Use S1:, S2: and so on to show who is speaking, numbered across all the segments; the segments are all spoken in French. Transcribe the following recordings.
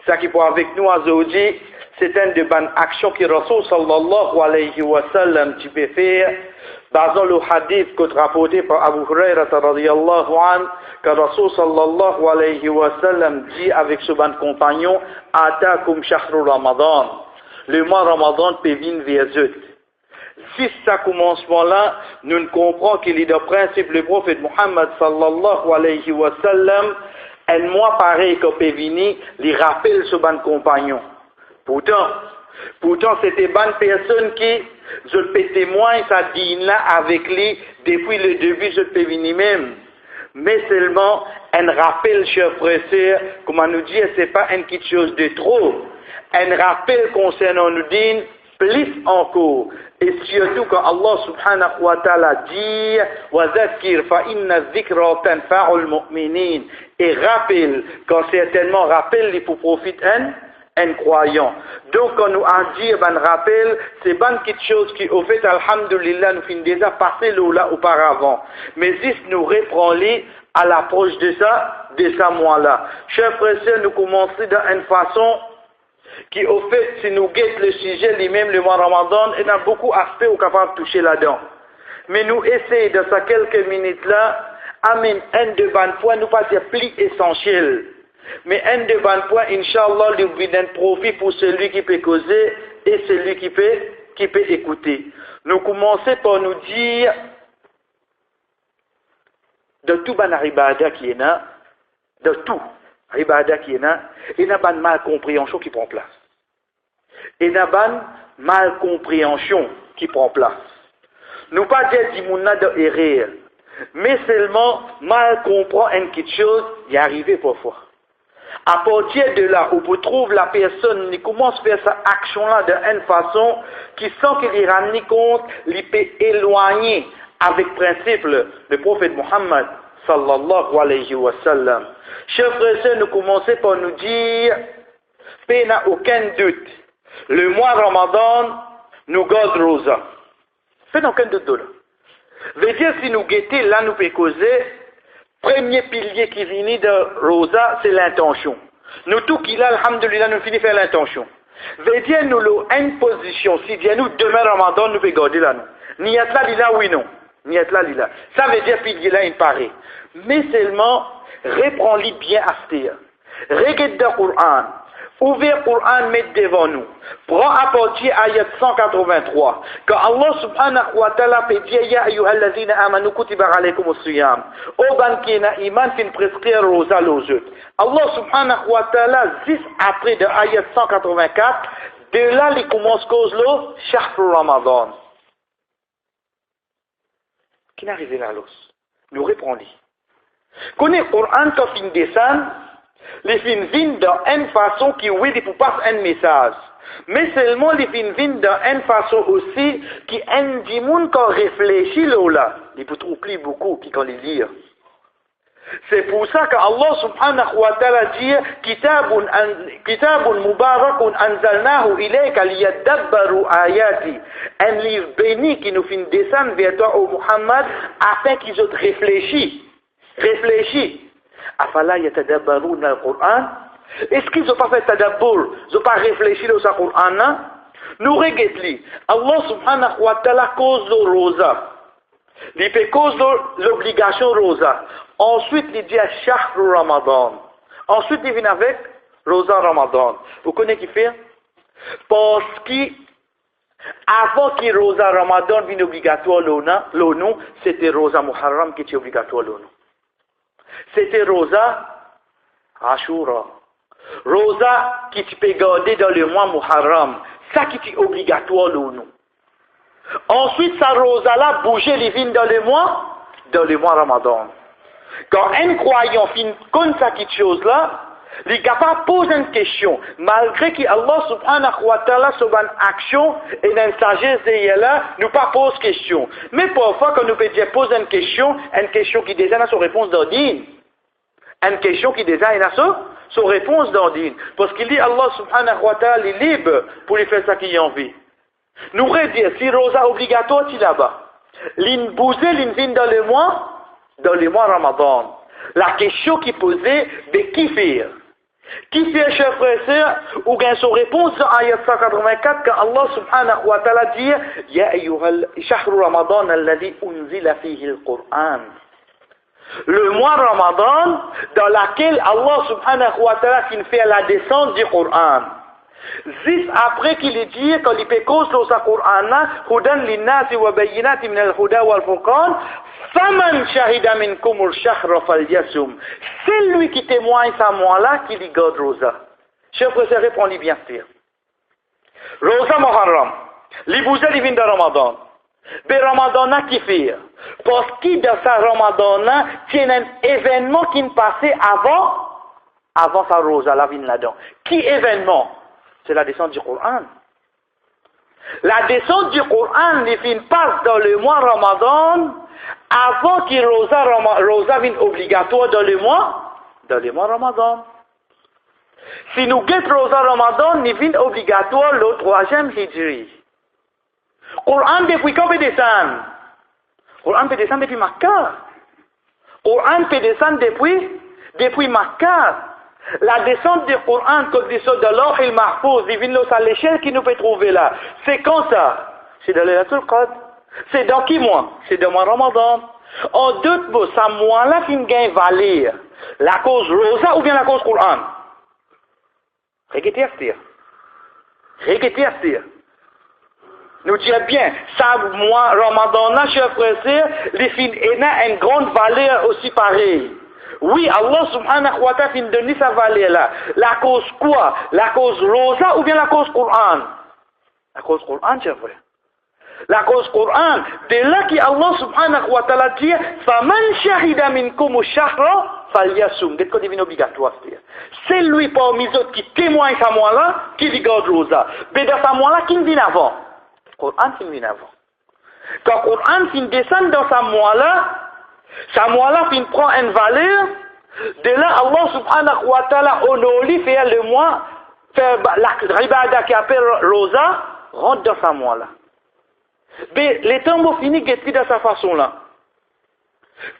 S1: Ça qui pour avec nous aujourd'hui, c'est une de bonnes actions que Rasul sallallahu alayhi wa sallam tu peux faire. Dans le hadith que rapporté par Abu Huraira radiyallahu anhu, que Rasul sallallahu alayhi wa sallam dit avec ce bon compagnon, Atakum shahru Ramadan. Le mois Ramadan peut venir vers eux. Si ça commencement-là, nous ne comprenons qu'il est de principe le prophète Muhammad sallallahu alayhi wa sallam, un mois pareil que peut venir, lui rappelle ce bon compagnon. Pourtant, c'était bonne personne qui, je peux témoigner sa dîne-là avec lui, depuis le début, je peux venir même. Mais seulement, un rappel, chers frères et sœurs, comment nous dire, c'est pas une petite chose de trop. Un rappel concernant nous dîne, plus encore. Et surtout quand Allah subhanahu wa ta'ala dit وَذَكِّرْ فَإِنَّ الذِّكْرَ تَنْفَعُ الْمُؤْمِنِينَ. Et rappelle, quand certainement rappelle, il faut profiter un croyant. Donc quand nous en dit un rappel, c'est bonne quelque chose qui au fait alhamdulillah nous finit déjà passé là auparavant. Mais si nous reprenons à l'approche de ça mois-là. Chers frères et sœurs, nous commençons d'une façon qui au fait, si nous guettons le sujet lui-même, le mois Ramadan, il y a beaucoup d'aspects où capables de toucher là-dedans. Mais nous essayons de ces quelques minutes-là, amener un de bonnes points, nous pas dire plus essentiel. Mais un de bonnes points, Inch'Allah, lui vient d'un profit pour celui qui peut causer et celui qui peut écouter. Nous commençons par nous dire de tout ban ibada qui est là, de tout ibada qui est là, il y a une mal compréhension qui prend place. Il y a une mal compréhension qui prend place. Nous pas dire du monde de erreur, mais seulement mal comprendre une petite chose, y arriver parfois. À partir de là, où vous trouvez la personne qui commence à faire cette action-là d'une façon qui sent qu'il rend compte, il peut éloigner avec principe le prophète Muhammad sallallahu alayhi wa sallam. Chers frères et sœurs, nous commençons par nous dire, il n'y a aucun doute, le mois Ramadan, nous garde Rosa. Faites aucun doute de là. Veut dire, si nous guettons, là nous pouvons causer, premier pilier qui vient de Rosa, c'est l'intention. Nous, tout qu'il a, alhamdulillah, nous finissons faire l'intention. Veut dire, nous avons une position, si Dieu nous demain Ramadan, nous pouvons garder là, nous. Niyat là, lila, oui, non. Niyat là, lila. Ça veut dire, pilier là, il paraît. Mais seulement, reprends-les bien à ce terre. Regarde le Coran. Ouvrez le Coran, mettez devant nous. Prends à partir ayat 183. Quand Allah subhanahu wa ta'ala peut dire, Ya ayyuhallazina amanu kutiba alaykum as-siyam. Au bankina iman fin prescrire rosa l'autre. Allah subhanahu wa ta'ala, juste après de ayat 184, de là, il commence cause l'eau, Shahru Ramadan. Qui n'arrive là, l'os? Nous répondons. Connaît le Coran quand il descend, les films viennent d'une façon qui, oui, il faut passer un message. Mais seulement les films viennent d'une façon aussi qui aide du monde quand réfléchit là. Il peut trouver beaucoup qui quand les lire. C'est pour ça qu'Allah subhanahu wa ta'ala dit Kitabun mubarakun anzalnahu ilayka liyadabbaru ayati. Un livre béni qui nous fait descendre vers toi, au Muhammad, afin qu'ils aient réfléchi. Afala yatadabbaruna al-Qur'an. Est-ce qu'ils n'ont pas fait tadabbur? Ils n'ont pas réfléchi au Qur'an? Nous regardons. Allah subhanahu wa ta'ala cause le rosa. Il peut cause l'obligation rosa. Ensuite, il dit à Shahru Ramadan. Ensuite, il vient avec Rosa Ramadan. Vous connaissez qui fait? Parce que avant que Rosa Ramadan vienne obligatoire l'ONU, c'était Rosa Muharram qui était obligatoire l'ONU. C'était Rosa Ashura. Rosa qui tu peux garder dans le mois Muharram. Ça qui est obligatoire l'ONU. Ensuite, sa Rosa-là bougeait les vignes dans le mois Ramadan. Quand un croyant finit comme ça quelque chose-là, il est capable de poser une question, malgré que Allah subhanahu wa ta'ala sur une action et dans une sagesse derrière là, nous pas pose question. Mais parfois, quand nous poser une question qui déjà a son réponse d'ordine. Une question qui déjà a son réponse d'ordine. Parce qu'il dit Allah subhanahu wa ta'ala est libre pour lui faire ça qu'il a envie. Nous voulons dire, si Rosa obligatoire, tu là-bas. L'in bousé, l'in vient dans le mois Ramadan. La question qui posait, de qui faire? Qui fait, chers frères et sœurs, ou bien son réponse dans ayat 184, quand Allah subhanahu wa ta'ala dit, Ya ayyuhal shahru ramadan alladhi unzila fihi al-Qur'an. Le mois Ramadan, dans lequel Allah subhanahu wa ta'ala fait la descente du Coran. Juste après qu'il ait dit, quand il peut cause le Coran, Hudan linnasi wa bayyinati min al-huda wal furqan, Faman shahida minkum al-shahra falyasum. C'est lui qui témoigne ça mois-là qui lui garde Rosa. Chers frères, répondez bien sûr. Rosa Muharram, les bousez divines de Ramadan. Mais Ramadan qui fait? Parce que dans sa Ramadan, il y a un événement qui passait avant sa Rosa, la vine là-dedans. Qui événement? C'est la descente du Coran. La descente du Coran, les filles passe dans le mois Ramadan, avant que Rosa vienne obligatoire dans le mois Ramadan. Si nous guettons Rosa Ramadan, il vient obligatoire le 3e Hijri. Coran depuis quand peut descendre? Coran peut descendre depuis Makkah. Coran peut descendre depuis Makkah. La descente du Coran, comme dit ça, de l'Or et le Mahfouz, il vient à l'échelle qui nous peut trouver là. C'est quand ça? C'est dans Laylatul Qadr. C'est dans qui mois? C'est dans le mois Ramadan. En d'autres mots, ça mois-là qui gagne valeur. La cause Rosa ou bien la cause Coran? Regardez. Nous disons bien, ça mois Ramadan, chers frères, les filles ont une grande valeur aussi pareille. Oui, Allah subhanahu wa ta'ala fin donner sa valeur là. La cause quoi? La cause Rosa ou bien la cause Coran? La cause Coran, chers frères. La cause Coran, de là qu'Allah subhanahu wa ta'ala dit, Faman shahida minkum ash-shahra falyasum. Qu'est-ce qu'on devient obligatoire? C'est lui parmi les autres qui témoigne à moi là, qui lui garde Rosa. Mais dans sa moi là, qui vient avant? Coran qui vient avant. Quand Coran fin descend dans sa moi là fin prend une valeur, de là Allah subhanahu wa ta'ala honore fait le mois, fait la ribada qui appelle Rosa, rentre dans sa moi là. Mais les temps finis qui de sa façon là.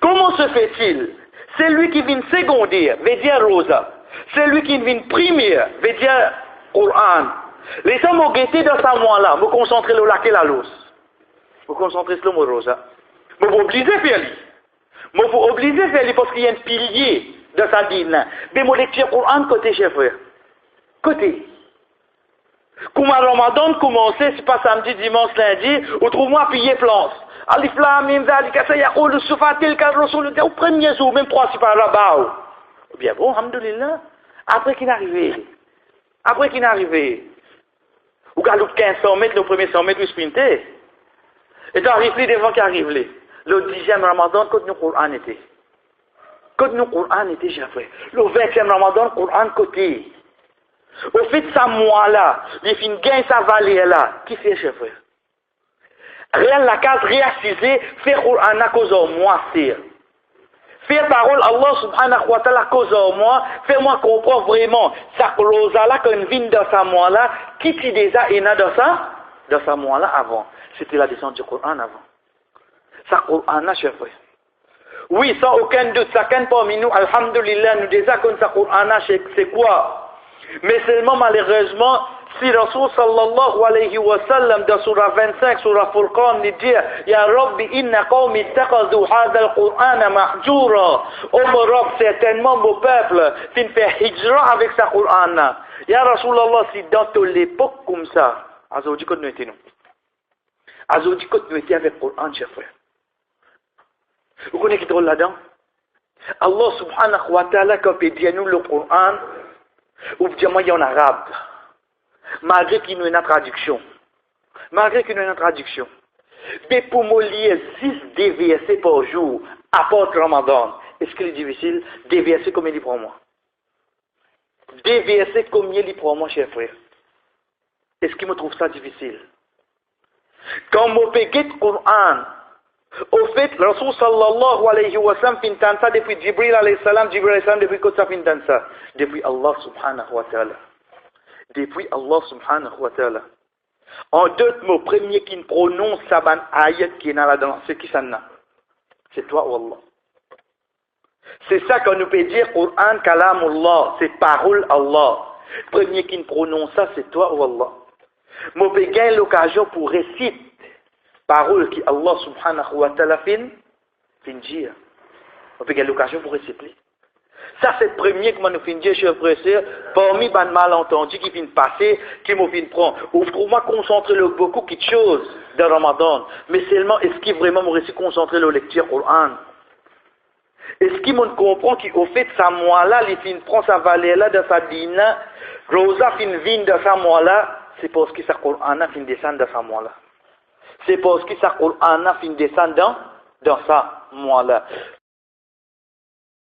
S1: Comment se fait-il? C'est lui qui vient secondaire, veut dire Rosa. C'est lui qui vient première, veut dire Coran. Les temps m'ont guetté dans sa moi là, me concentrer le lac et la l'os. Me concentrer sur le mot Rosa. Me vous obligez à faire lui. Me vous obligez à faire lui parce qu'il y a un pilier dans sa dîne. Mais mon lecture Coran côté chef frère. Côté. Comme Ramadan commence, c'est pas samedi, dimanche, lundi, ou trouve-moi piller place. Alif lam mim zalika sayaqulu sufatil ka rasul au premier jour, même trois si par là-bas. Bien bon, alhamdoulilah. Après qu'il est arrivé. Ou galop 1500 mètres, le premier 100 mètres, ou sprinter. Et t'arrives les devant qui arrive les. Le 10e Ramadan, quand nous Coran était. J'ai fait. Le 20e Ramadan, Coran côté. Au fait, ça moi-là, les filles gagnent sa valeur là. Qui fait, chef frère? Rien la case réassisée, faire Coran à cause de moi, c'est. Faire parole Allah subhanahu wa ta'ala à cause de moi, fais-moi comprendre vraiment, ça cause là, qu'on vient dans sa moi là, qui t'y déjà est dans sa moi là avant. C'était la descente du Coran avant. Ça Coran là, chef frère. Oui, sans aucun doute, chacun parmi nous, alhamdulillah, nous déjà qu'on ça Coran là, c'est quoi? Mais seulement malheureusement, si Rasul sallallahu alayhi wa sallam dans surah 25, surah Furqan, il dit, Ya Rabbi, inna qawmi ittaqadu hadha al-Qur'ana mahjura. Oh mon Rabb, certainement mon peuple, qui fait hijra avec sa Qur'an. Ya Rasulallah, si dans toute l'époque comme ça, Azoudi qu'on nous était nous. Azoudi qu'on nous était avec le Qur'an, chers frères. Vous connaissez qui drôle là-dedans? Allah subhanahu wa ta'ala, quand il dit à nous le Qur'an, ou bien moi, il y en arabe. Malgré qu'il y ait une traduction. Mais pour me lire 6 versets par jour, à part Ramadan, est-ce qu'il est difficile? 2 versets combien il prend moi? 2 versets combien il prend moi, cher frère? Est-ce qu'il me trouve ça difficile? Quand je pégué le Coran, au fait, Rasul sallallahu alayhi wa sallam fintan ça depuis Jibril alayhi salam, depuis quand ça fintan ça? Depuis Allah subhanahu wa ta'ala. En d'autres mots, premier qui prononce sa ban ayat qui est là-dedans, c'est qui ça n'a? C'est toi ou Allah. C'est ça qu'on nous peut dire, Coran, Kalamullah, c'est parole Allah. Premier qui nous prononce ça, c'est toi ou Allah. Moi, j'ai gagné l'occasion pour réciter parole qui Allah subhanahu wa ta'ala fin dire. On peut gagner l'occasion pour réciter. Ça, c'est le premier que nous fin dire, chers frères et sœurs, parmi les malentendus qui viennent passer, qui me viennent prendre. Ouvre-moi concentrer beaucoup de choses dans Ramadan. Mais seulement, est-ce qu'il vraiment me réussit concentrer la lecture Coran? Est-ce qu'il me comprend qu'au fait, ça moi-là, les fin prend sa valeur-là dans sa dîne, Rosa fin vient dans sa moi-là, c'est parce que sa Coran fin descend dans sa moi-là. C'est parce que sa Coran fin descend dans sa moi-là.